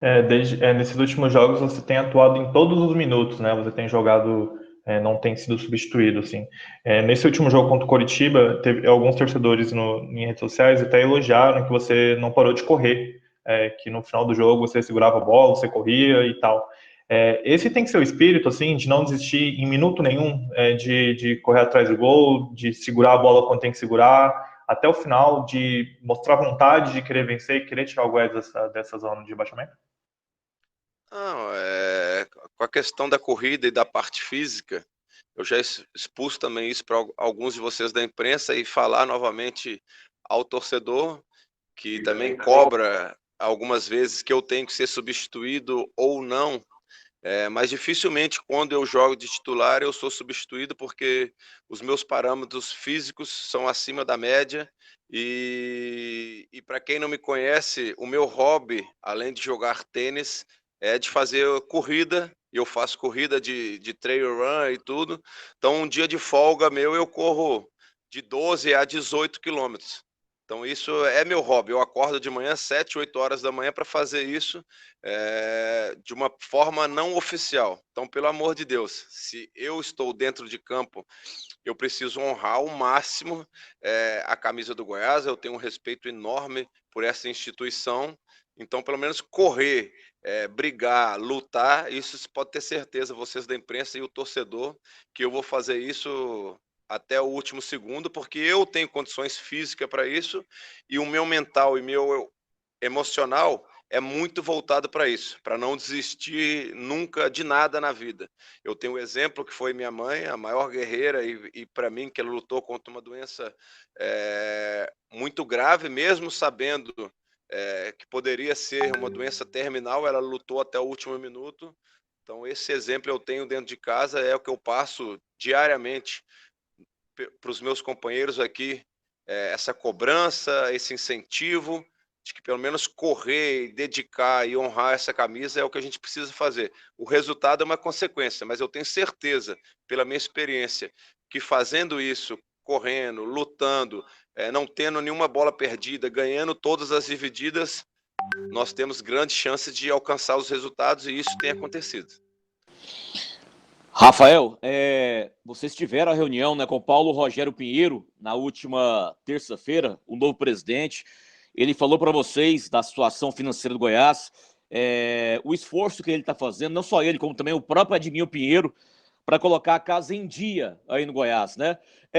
Nesses últimos jogos você tem atuado em todos os minutos, né? Você tem jogado, não tem sido substituído, assim. Nesse último jogo contra o Coritiba, teve alguns torcedores em redes sociais até elogiaram que você não parou de correr, que no final do jogo você segurava a bola, você corria e tal. Esse tem que ser o espírito, assim, de não desistir em minuto nenhum, de correr atrás do gol, de segurar a bola quando tem que segurar, até o final, de mostrar vontade de querer vencer e querer tirar o Goiás dessa zona de rebaixamento. Não, com a questão da corrida e da parte física, eu já expus também isso para alguns de vocês da imprensa e falar novamente ao torcedor que também cobra algumas vezes que eu tenho que ser substituído ou não. Mas dificilmente quando eu jogo de titular eu sou substituído porque os meus parâmetros físicos são acima da média e para quem não me conhece, o meu hobby, além de jogar tênis, é de fazer corrida, e eu faço corrida de trail run e tudo. Então um dia de folga meu eu corro de 12 a 18 quilômetros. Então isso é meu hobby, eu acordo de manhã 7, 8 horas da manhã para fazer isso, de uma forma não oficial. Então, pelo amor de Deus, se eu estou dentro de campo, eu preciso honrar ao máximo a camisa do Goiás. Eu tenho um respeito enorme por essa instituição. Então, pelo menos correr, brigar, lutar, isso você pode ter certeza, vocês da imprensa e o torcedor, que eu vou fazer isso até o último segundo, porque eu tenho condições físicas para isso e o meu mental e meu emocional é muito voltado para isso, para não desistir nunca de nada na vida. Eu tenho um exemplo que foi minha mãe, a maior guerreira, e para mim que ela lutou contra uma doença muito grave, mesmo sabendo que poderia ser uma doença terminal, ela lutou até o último minuto. Então esse exemplo eu tenho dentro de casa, é o que eu passo diariamente para os meus companheiros aqui, essa cobrança, esse incentivo de que pelo menos correr, dedicar e honrar essa camisa é o que a gente precisa fazer. O resultado é uma consequência, mas eu tenho certeza, pela minha experiência, que fazendo isso, correndo, lutando, não tendo nenhuma bola perdida, ganhando todas as divididas, nós temos grandes chances de alcançar os resultados e isso tem acontecido. Rafael, vocês tiveram a reunião, né, com o Paulo Rogério Pinheiro na última terça-feira, o novo presidente. Ele falou para vocês da situação financeira do Goiás, o esforço que ele está fazendo, não só ele, como também o próprio Edminho Pinheiro, para colocar a casa em dia aí no Goiás, né?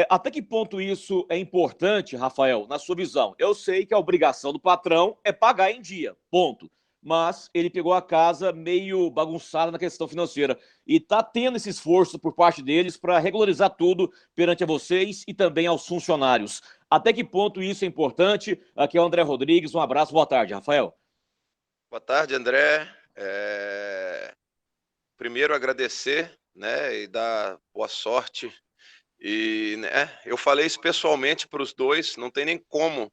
Até que ponto isso é importante, Rafael, na sua visão? Eu sei que a obrigação do patrão é pagar em dia, ponto. Mas ele pegou a casa meio bagunçada na questão financeira e está tendo esse esforço por parte deles para regularizar tudo perante a vocês e também aos funcionários. Até que ponto isso é importante? Aqui é o André Rodrigues, um abraço, boa tarde, Rafael. Boa tarde, André. Primeiro agradecer, né, e dar boa sorte. E, né, eu falei isso pessoalmente para os dois, não tem nem como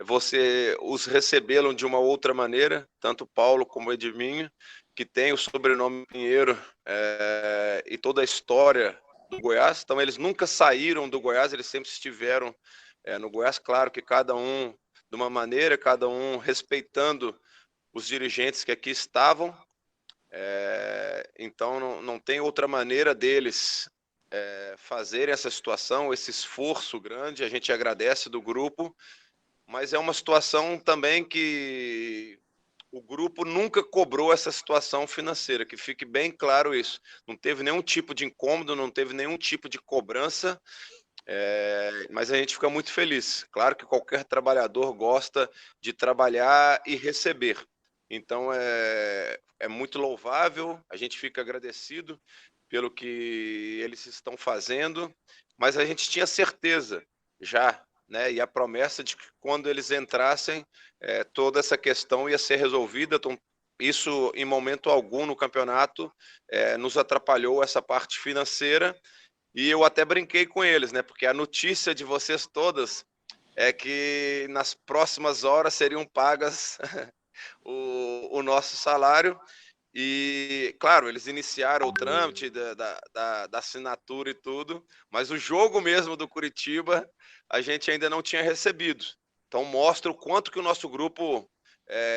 você os recebê-lo de uma outra maneira, tanto o Paulo como o Edminho, que tem o sobrenome Pinheiro, e toda a história do Goiás. Então eles nunca saíram do Goiás, eles sempre estiveram no Goiás. Claro que cada um de uma maneira, cada um respeitando os dirigentes que aqui estavam. Então não tem outra maneira deles fazerem essa situação, esse esforço grande. A gente agradece do grupo, mas é uma situação também que o grupo nunca cobrou essa situação financeira, que fique bem claro isso. Não teve nenhum tipo de incômodo, não teve nenhum tipo de cobrança, mas a gente fica muito feliz. Claro que qualquer trabalhador gosta de trabalhar e receber. Então é muito louvável, a gente fica agradecido pelo que eles estão fazendo, mas a gente tinha certeza já, né, e a promessa de que quando eles entrassem, toda essa questão ia ser resolvida. Então, isso em momento algum no campeonato nos atrapalhou essa parte financeira, e eu até brinquei com eles, né, porque a notícia de vocês todas é que nas próximas horas seriam pagas o nosso salário. E, claro, eles iniciaram o trâmite da assinatura e tudo, mas o jogo mesmo do Curitiba a gente ainda não tinha recebido. Então mostra o quanto que o nosso grupo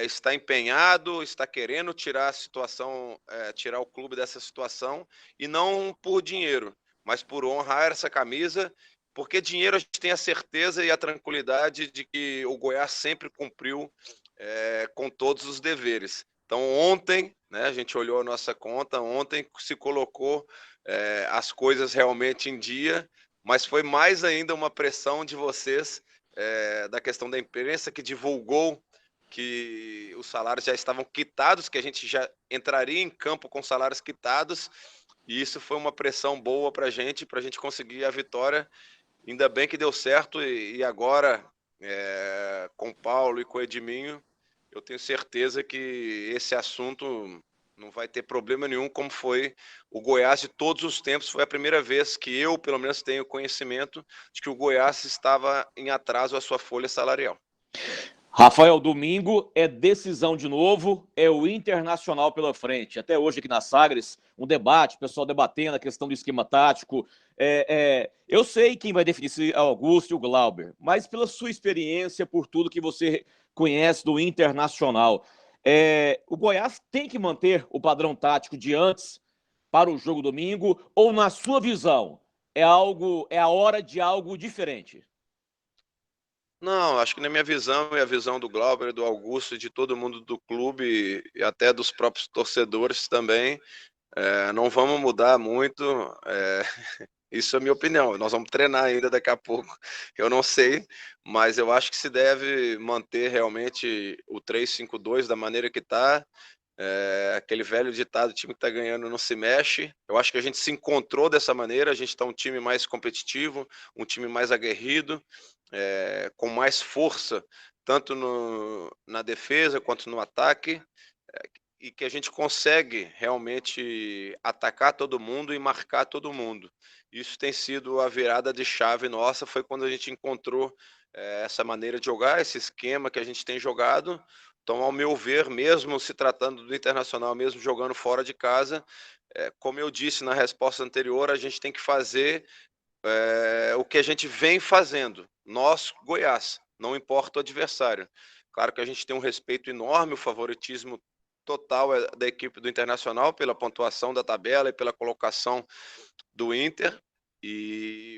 está empenhado, está querendo tirar a situação, tirar o clube dessa situação, e não por dinheiro, mas por honrar essa camisa, porque dinheiro a gente tem a certeza e a tranquilidade de que o Goiás sempre cumpriu com todos os deveres. Então ontem, né, a gente olhou a nossa conta, ontem se colocou as coisas realmente em dia, mas foi mais ainda uma pressão de vocês, da questão da imprensa, que divulgou que os salários já estavam quitados, que a gente já entraria em campo com salários quitados, e isso foi uma pressão boa para a gente conseguir a vitória. Ainda bem que deu certo, e agora, com o Paulo e com o Edminho, eu tenho certeza que esse assunto não vai ter problema nenhum, como foi o Goiás de todos os tempos. Foi a primeira vez que eu, pelo menos, tenho conhecimento de que o Goiás estava em atraso à sua folha salarial. Rafael, domingo é decisão de novo, é o Internacional pela frente. Até hoje aqui na Sagres, um debate, o pessoal debatendo a questão do esquema tático. Eu sei quem vai definir se é o Augusto e o Glauber, mas pela sua experiência, por tudo que você conhece do Internacional, o Goiás tem que manter o padrão tático de antes para o jogo domingo, ou na sua visão, é a hora de algo diferente? Não, acho que na minha visão e a visão do Glauber, do Augusto e de todo mundo do clube e até dos próprios torcedores também, não vamos mudar muito. Isso é a minha opinião. Nós vamos treinar ainda daqui a pouco. Eu não sei, mas eu acho que se deve manter realmente o 3-5-2 da maneira que está. Aquele velho ditado, o time que está ganhando não se mexe. Eu acho que a gente se encontrou dessa maneira. A gente está um time mais competitivo, um time mais aguerrido, com mais força, tanto na defesa quanto no ataque, e que a gente consegue realmente atacar todo mundo e marcar todo mundo. Isso tem sido a virada de chave nossa, foi quando a gente encontrou essa maneira de jogar, esse esquema que a gente tem jogado. Então, ao meu ver, mesmo se tratando do Internacional, mesmo jogando fora de casa, como eu disse na resposta anterior, a gente tem que fazer o que a gente vem fazendo, nós, Goiás, não importa o adversário. Claro que a gente tem um respeito enorme, o favoritismo total da equipe do Internacional pela pontuação da tabela e pela colocação do Inter,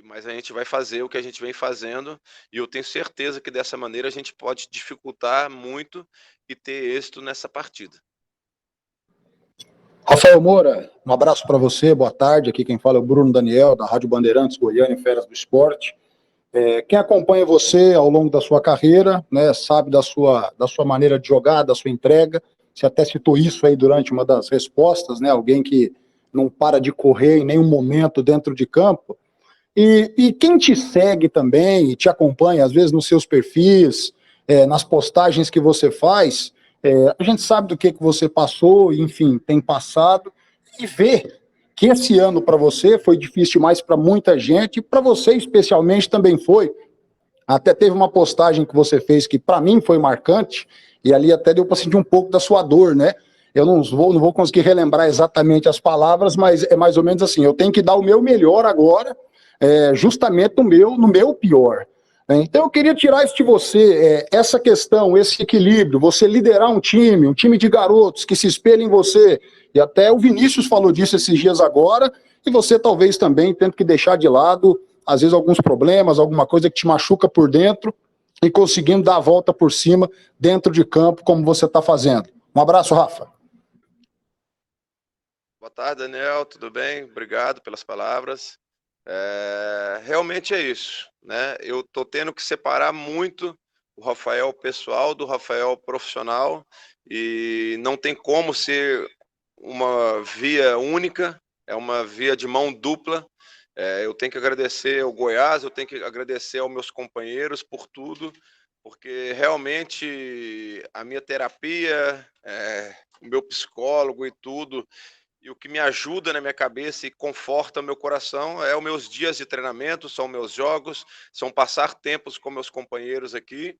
mas a gente vai fazer o que a gente vem fazendo, e eu tenho certeza que dessa maneira a gente pode dificultar muito e ter êxito nessa partida. Rafael Moura, um abraço para você, boa tarde. Aqui quem fala é o Bruno Daniel, da Rádio Bandeirantes Goiânia, Feras do Esporte. Quem acompanha você ao longo da sua carreira, né, sabe da sua maneira de jogar, da sua entrega. Você até citou isso aí durante uma das respostas, né? Alguém que não para de correr em nenhum momento dentro de campo. E quem te segue também e te acompanha, às vezes, nos seus perfis, nas postagens que você faz, a gente sabe do que você passou, enfim, tem passado, e vê que esse ano para você foi difícil demais para muita gente, e para você especialmente também foi. Até teve uma postagem que você fez que para mim foi marcante, e ali até deu para sentir um pouco da sua dor, né? Eu não vou conseguir relembrar exatamente as palavras, mas é mais ou menos assim, eu tenho que dar o meu melhor agora, justamente no meu pior. Então eu queria tirar isso de você, essa questão, esse equilíbrio, você liderar um time de garotos que se espelha em você, e até o Vinícius falou disso esses dias agora, e você talvez também tendo que deixar de lado, às vezes, alguns problemas, alguma coisa que te machuca por dentro, e conseguindo dar a volta por cima dentro de campo, como você está fazendo. Um abraço, Rafa. Boa tarde, Daniel, tudo bem? Obrigado pelas palavras. Realmente é isso, né? Eu estou tendo que separar muito o Rafael pessoal do Rafael profissional, e não tem como ser uma via única, é uma via de mão dupla. Eu tenho que agradecer ao Goiás, eu tenho que agradecer aos meus companheiros por tudo, porque realmente a minha terapia, o meu psicólogo e tudo, e o que me ajuda na minha cabeça e conforta o meu coração é os meus dias de treinamento, são meus jogos, são passar tempos com meus companheiros aqui,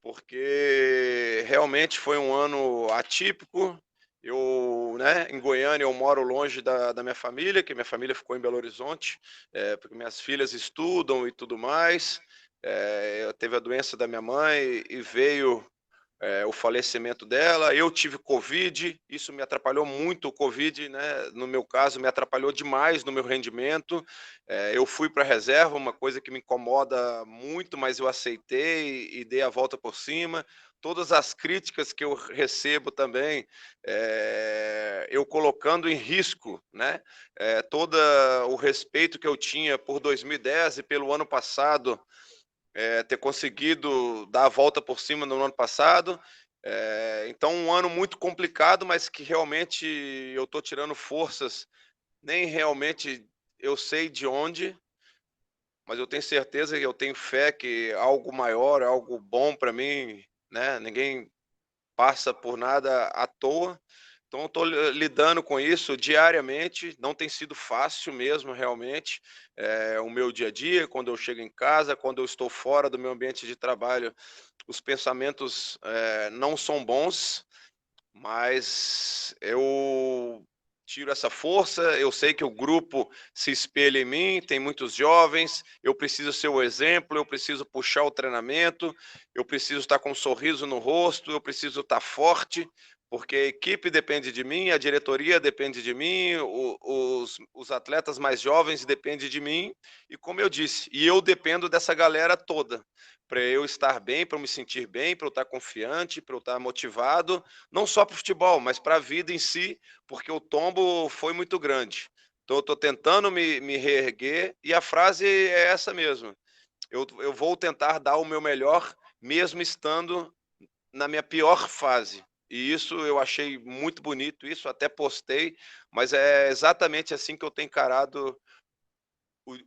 porque realmente foi um ano atípico. Né, em Goiânia eu moro longe da minha família, que minha família ficou em Belo Horizonte, porque minhas filhas estudam e tudo mais. Teve a doença da minha mãe e veio o falecimento dela. Eu tive Covid, isso me atrapalhou muito. O Covid, né, no meu caso, me atrapalhou demais no meu rendimento. Eu fui para a reserva, uma coisa que me incomoda muito, mas eu aceitei e dei a volta por cima. Todas as críticas que eu recebo também, eu colocando em risco, né, todo o respeito que eu tinha por 2010 e pelo ano passado, ter conseguido dar a volta por cima no ano passado. Então, um ano muito complicado, mas que realmente eu estou tirando forças, nem realmente eu sei de onde, mas eu tenho certeza e eu tenho fé que algo maior, algo bom para mim, né? Ninguém passa por nada à toa. Então, eu estou lidando com isso diariamente, não tem sido fácil mesmo, realmente, o meu dia a dia, quando eu chego em casa, quando eu estou fora do meu ambiente de trabalho, os pensamentos não são bons, mas eu tiro essa força, eu sei que o grupo se espelha em mim, tem muitos jovens, eu preciso ser o exemplo, eu preciso puxar o treinamento, eu preciso estar com um sorriso no rosto, eu preciso estar forte, porque a equipe depende de mim, a diretoria depende de mim, os atletas mais jovens dependem de mim, e como eu disse, e eu dependo dessa galera toda, para eu estar bem, para eu me sentir bem, para eu estar confiante, para eu estar motivado, não só para o futebol, mas para a vida em si, porque o tombo foi muito grande. Então, eu estou tentando me reerguer e a frase é essa mesmo. Eu vou tentar dar o meu melhor, mesmo estando na minha pior fase. E isso eu achei muito bonito, isso até postei, mas é exatamente assim que eu tenho encarado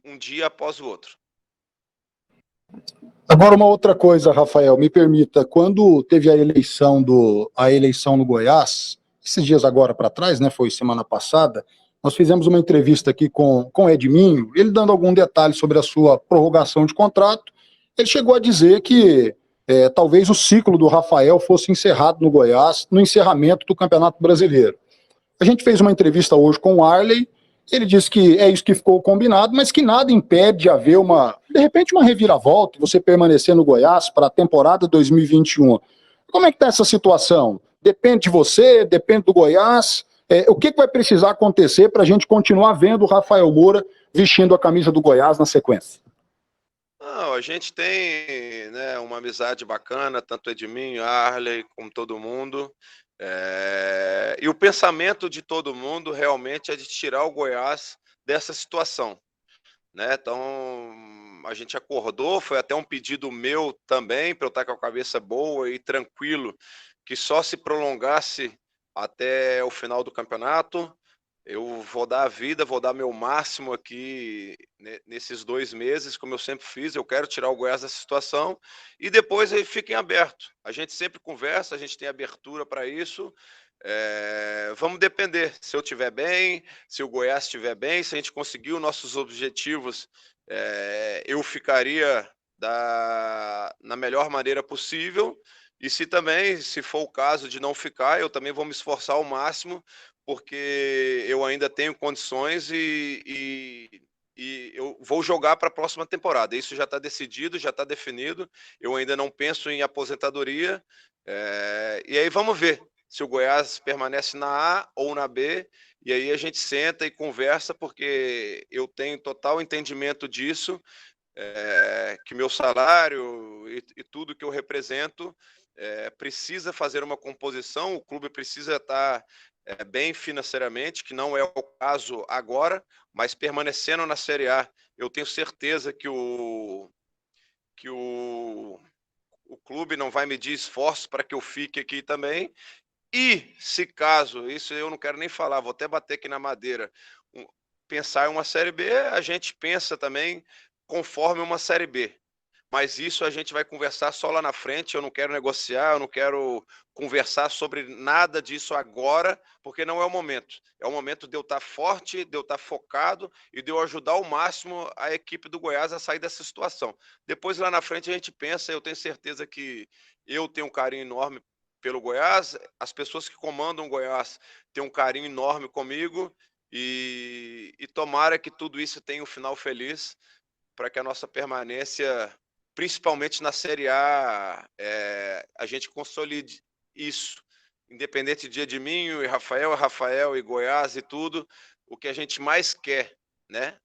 um dia após o outro. Agora, uma outra coisa, Rafael, me permita, quando teve a eleição no Goiás, esses dias agora para trás, né, foi semana passada, nós fizemos uma entrevista aqui com o Edminho, ele dando algum detalhe sobre a sua prorrogação de contrato, ele chegou a dizer que talvez o ciclo do Rafael fosse encerrado no Goiás no encerramento do Campeonato Brasileiro. A gente fez uma entrevista hoje com o Arley, ele disse que é isso que ficou combinado, mas que nada impede de haver de repente, uma reviravolta, você permanecer no Goiás para a temporada 2021. Como é que está essa situação? Depende de você, depende do Goiás. O que vai precisar acontecer para a gente continuar vendo o Rafael Moura vestindo a camisa do Goiás na sequência? Não, a gente tem, né, uma amizade bacana, tanto Edminho, Arley, como todo mundo. E o pensamento de todo mundo realmente é de tirar o Goiás dessa situação, né? Então, a gente acordou, foi até um pedido meu também, para eu estar com a cabeça boa e tranquilo, que só se prolongasse até o final do campeonato. Eu vou dar a vida, vou dar meu máximo aqui nesses 2 meses, como eu sempre fiz. Eu quero tirar o Goiás dessa situação e depois aí fiquem abertos. A gente sempre conversa, a gente tem abertura para isso. Vamos depender. Se eu estiver bem, se o Goiás estiver bem, se a gente conseguir os nossos objetivos, eu ficaria na melhor maneira possível. E se também, se for o caso de não ficar, eu também vou me esforçar ao máximo, porque eu ainda tenho condições e eu vou jogar para a próxima temporada. Isso já está decidido, já está definido. Eu ainda não penso em aposentadoria. E aí vamos ver se o Goiás permanece na A ou na B. E aí a gente senta e conversa, porque eu tenho total entendimento disso, que meu salário e tudo que eu represento precisa fazer uma composição, o clube precisa estar bem financeiramente, que não é o caso agora, mas permanecendo na Série A, eu tenho certeza que o clube não vai medir esforços para que eu fique aqui também. E se caso, isso eu não quero nem falar, vou até bater aqui na madeira, pensar em uma Série B, a gente pensa também conforme uma Série B. Mas isso a gente vai conversar só lá na frente. Eu não quero negociar, eu não quero conversar sobre nada disso agora, porque não é o momento. É o momento de eu estar forte, de eu estar focado e de eu ajudar ao máximo a equipe do Goiás a sair dessa situação. Depois, lá na frente, a gente pensa. Eu tenho certeza que eu tenho um carinho enorme pelo Goiás, as pessoas que comandam o Goiás têm um carinho enorme comigo e tomara que tudo isso tenha um final feliz para que a nossa permanência principalmente na Série A, a gente consolide isso. Independente de Edminho e Rafael e Goiás e tudo, o que a gente mais quer, né,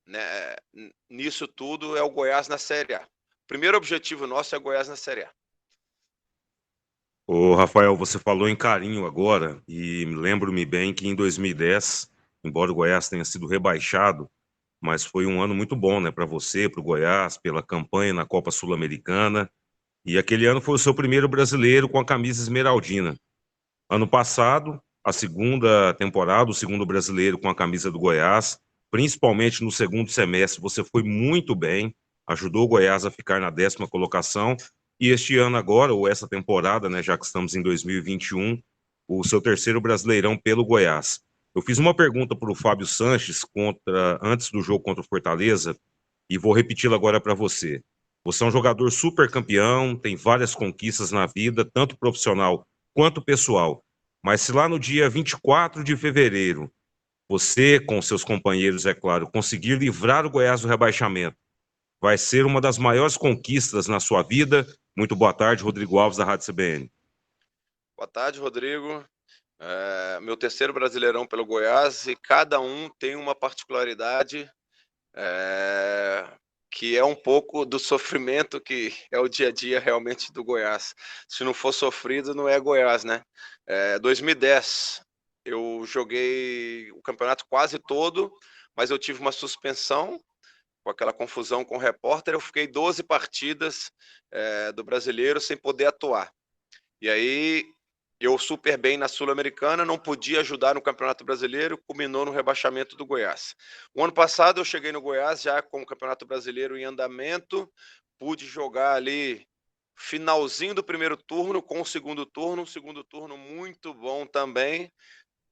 nisso tudo é o Goiás na Série A. O primeiro objetivo nosso é o Goiás na Série A. Ô, Rafael, você falou em carinho agora, e lembro-me bem que em 2010, embora o Goiás tenha sido rebaixado, mas foi um ano muito bom, né, para você, para o Goiás, pela campanha na Copa Sul-Americana, e aquele ano foi o seu primeiro brasileiro com a camisa esmeraldina. Ano passado, a segunda temporada, o segundo brasileiro com a camisa do Goiás, principalmente no segundo semestre, você foi muito bem, ajudou o Goiás a ficar na 10ª colocação, e este ano agora, ou essa temporada, né, já que estamos em 2021, o seu terceiro Brasileirão pelo Goiás. Eu fiz uma pergunta para o Fábio Sanches antes do jogo contra o Fortaleza, e vou repeti-la agora para você. Você é um jogador super campeão, tem várias conquistas na vida, tanto profissional quanto pessoal. Mas se lá no dia 24 de fevereiro, você, com seus companheiros, é claro, conseguir livrar o Goiás do rebaixamento, vai ser uma das maiores conquistas na sua vida. Muito boa tarde, Rodrigo Alves, da Rádio CBN. Boa tarde, Rodrigo. Meu terceiro Brasileirão pelo Goiás, e cada um tem uma particularidade que é um pouco do sofrimento que é o dia a dia realmente do Goiás. Se não for sofrido, não é Goiás, né? 2010, eu joguei o campeonato quase todo, mas eu tive uma suspensão, com aquela confusão com o repórter, eu fiquei 12 partidas do Brasileiro sem poder atuar. E aí, eu super bem na Sul-Americana, não podia ajudar no Campeonato Brasileiro, culminou no rebaixamento do Goiás. O ano passado eu cheguei no Goiás já com o Campeonato Brasileiro em andamento, pude jogar ali finalzinho do primeiro turno com o segundo turno, um segundo turno muito bom também.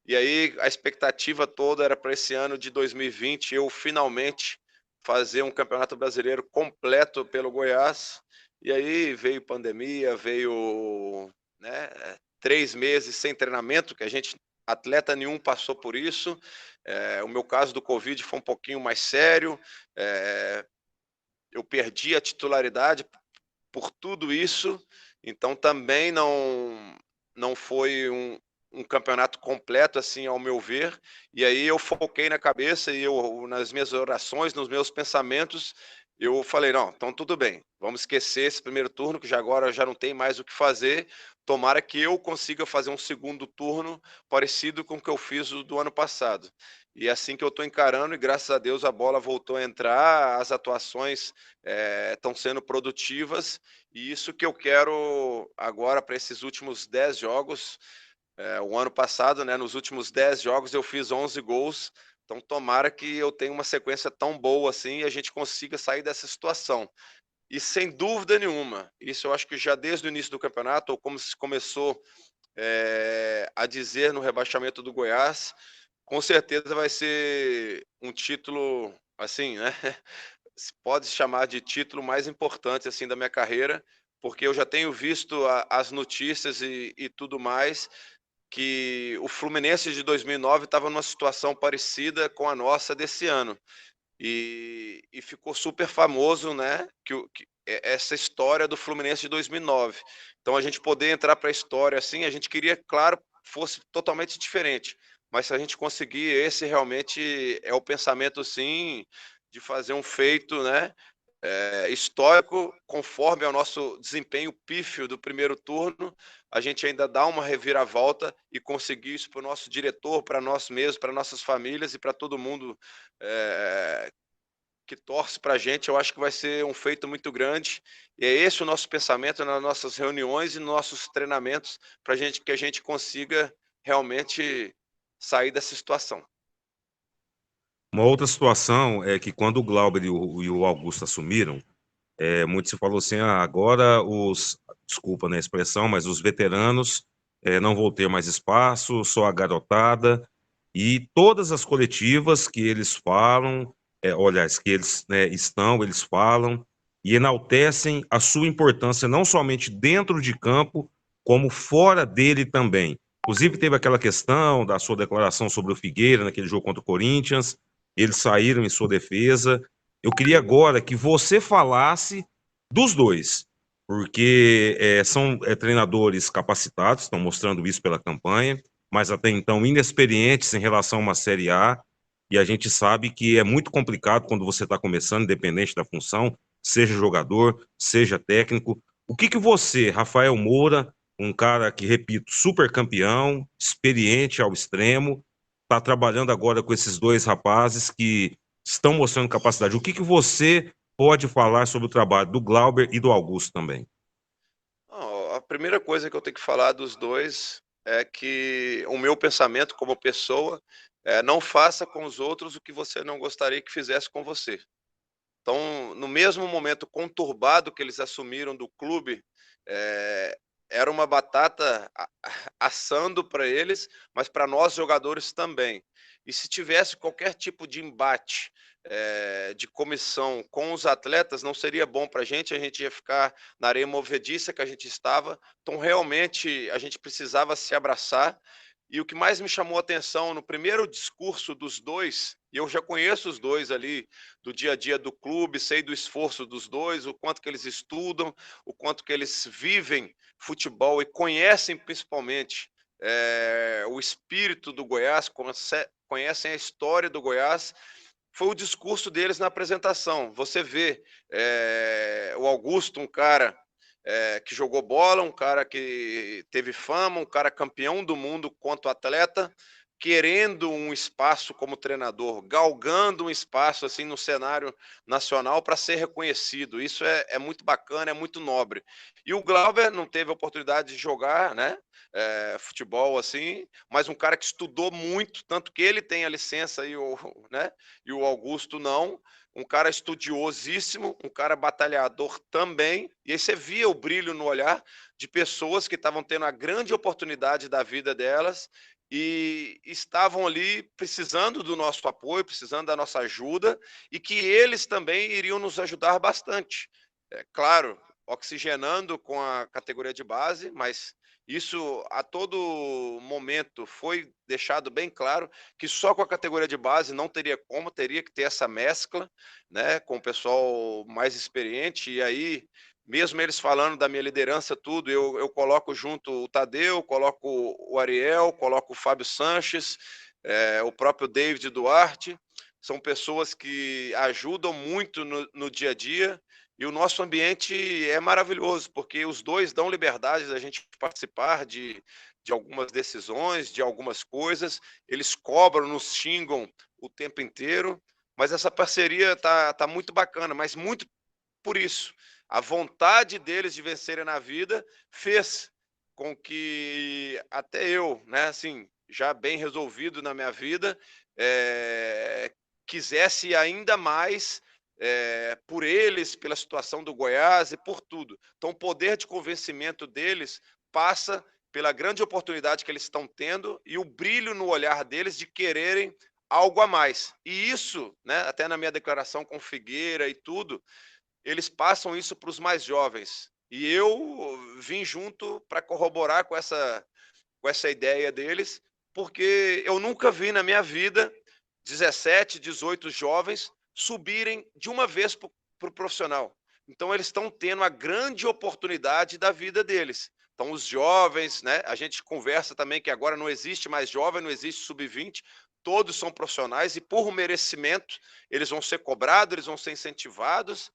E aí a expectativa toda era para esse ano de 2020 eu finalmente fazer um Campeonato Brasileiro completo pelo Goiás. E aí veio pandemia, veio, né, 3 meses sem treinamento, que a gente, atleta nenhum passou por isso. O meu caso do Covid foi um pouquinho mais sério. Eu perdi a titularidade por tudo isso, então também não foi um campeonato completo, assim, ao meu ver. E aí eu foquei na cabeça e nas minhas orações, nos meus pensamentos, eu falei, não, então tudo bem, vamos esquecer esse primeiro turno, que agora já não tem mais o que fazer. Tomara que eu consiga fazer um segundo turno parecido com o que eu fiz do ano passado. E é assim que eu estou encarando, e graças a Deus a bola voltou a entrar, as atuações estão sendo produtivas, e isso que eu quero agora para esses últimos 10 jogos. O ano passado, né, nos últimos 10 jogos eu fiz 11 gols, então tomara que eu tenha uma sequência tão boa assim e a gente consiga sair dessa situação. E sem dúvida nenhuma, isso eu acho que já desde o início do campeonato, ou como se começou a dizer no rebaixamento do Goiás, com certeza vai ser um título, assim, né, se pode chamar de título mais importante assim da minha carreira, porque eu já tenho visto as notícias e tudo mais, que o Fluminense de 2009 estava numa situação parecida com a nossa desse ano. E ficou super famoso, né, essa história do Fluminense de 2009. Então, a gente poder entrar para a história assim, a gente queria, claro, fosse totalmente diferente. Mas se a gente conseguir, esse realmente é o pensamento, sim, de fazer um feito, né, histórico, conforme ao nosso desempenho pífio do primeiro turno, a gente ainda dá uma reviravolta e conseguir isso para o nosso diretor, para nós mesmos, para nossas famílias e para todo mundo que torce para a gente. Eu acho que vai ser um feito muito grande, e é esse o nosso pensamento nas nossas reuniões e nos nossos treinamentos, para que a gente consiga realmente sair dessa situação. Uma outra situação é que quando o Glauber e o Augusto assumiram, muito se falou assim, agora desculpa, né, a expressão, mas os veteranos não vão ter mais espaço, só a garotada, e todas as coletivas que eles falam, que eles, né, eles falam e enaltecem a sua importância não somente dentro de campo, como fora dele também. Inclusive teve aquela questão da sua declaração sobre o Figueira naquele jogo contra o Corinthians, eles saíram em sua defesa. Eu queria agora que você falasse dos dois, porque são treinadores capacitados, estão mostrando isso pela campanha, mas até então inexperientes em relação a uma Série A, e a gente sabe que é muito complicado quando você está começando, independente da função, seja jogador, seja técnico. O que você, Rafael Moura, um cara que, repito, super campeão, experiente ao extremo, está trabalhando agora com esses dois rapazes que estão mostrando capacidade. O que você pode falar sobre o trabalho do Glauber e do Augusto também? A primeira coisa que eu tenho que falar dos dois é que o meu pensamento como pessoa é: não faça com os outros o que você não gostaria que fizesse com você. Então, no mesmo momento conturbado que eles assumiram do clube, eh, era uma batata assando para eles, mas para nós jogadores também. E se tivesse qualquer tipo de embate, de comissão com os atletas, não seria bom para a gente ia ficar na areia movediça que a gente estava. Então, realmente, a gente precisava se abraçar. E o que mais me chamou a atenção no primeiro discurso dos dois, e eu já conheço os dois ali do dia a dia do clube, sei do esforço dos dois, o quanto que eles estudam, o quanto que eles vivem futebol e conhecem principalmente o espírito do Goiás, conhecem a história do Goiás. Foi o discurso deles na apresentação. Você vê o Augusto, um cara que jogou bola, um cara que teve fama, um cara campeão do mundo quanto atleta, querendo um espaço como treinador, galgando um espaço assim no cenário nacional para ser reconhecido. Isso é muito bacana, é muito nobre. E o Glauber não teve a oportunidade de jogar, né? Futebol assim, mas um cara que estudou muito, tanto que ele tem a licença e o Augusto não. Um cara estudiosíssimo, um cara batalhador também, e aí você via o brilho no olhar de pessoas que estavam tendo a grande oportunidade da vida delas e estavam ali precisando do nosso apoio, precisando da nossa ajuda, e que eles também iriam nos ajudar bastante. Claro, oxigenando com a categoria de base, mas isso a todo momento foi deixado bem claro que só com a categoria de base não teria como, teria que ter essa mescla, né, com o pessoal mais experiente. E aí, mesmo eles falando da minha liderança, tudo, eu coloco junto o Tadeu, coloco o Ariel, coloco o Fábio Sanches, o próprio David Duarte. São pessoas que ajudam muito no dia a dia. E o nosso ambiente é maravilhoso, porque os dois dão liberdade da gente participar de algumas decisões, de algumas coisas. Eles cobram, nos xingam o tempo inteiro, mas essa parceria tá muito bacana, mas muito por isso. A vontade deles de vencerem na vida fez com que até eu, né, assim, já bem resolvido na minha vida, quisesse ainda mais por eles, pela situação do Goiás e por tudo. Então, o poder de convencimento deles passa pela grande oportunidade que eles estão tendo e o brilho no olhar deles de quererem algo a mais. E isso, né, até na minha declaração com Figueira e tudo, eles passam isso para os mais jovens. E eu vim junto para corroborar com essa ideia deles, porque eu nunca vi na minha vida 17, 18 jovens subirem de uma vez para o profissional. Então, eles estão tendo a grande oportunidade da vida deles. Então, os jovens, né? A gente conversa também que agora não existe mais jovem, não existe sub-20, todos são profissionais e, por merecimento, eles vão ser cobrados, eles vão ser incentivados.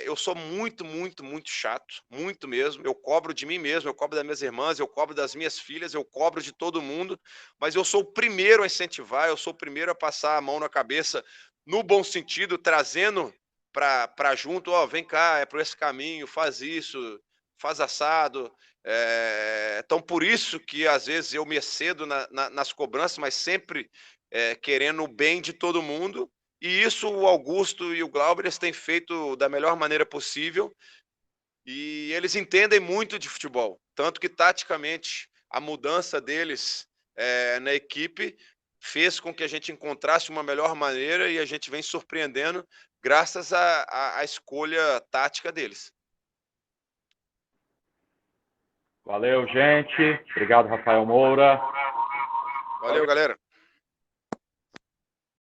Eu sou muito, muito, muito chato, muito mesmo. Eu cobro de mim mesmo, eu cobro das minhas irmãs, eu cobro das minhas filhas, eu cobro de todo mundo, mas eu sou o primeiro a incentivar, eu sou o primeiro a passar a mão na cabeça, no bom sentido, trazendo para junto, ó, vem cá, é por esse caminho, faz isso, faz assado. Então, por isso que às vezes eu me excedo nas cobranças, mas sempre querendo o bem de todo mundo. E isso o Augusto e o Glauber eles têm feito da melhor maneira possível e eles entendem muito de futebol. Tanto que, taticamente, a mudança deles na equipe fez com que a gente encontrasse uma melhor maneira e a gente vem surpreendendo graças à escolha tática deles. Valeu, gente. Obrigado, Rafael Moura. Valeu, galera.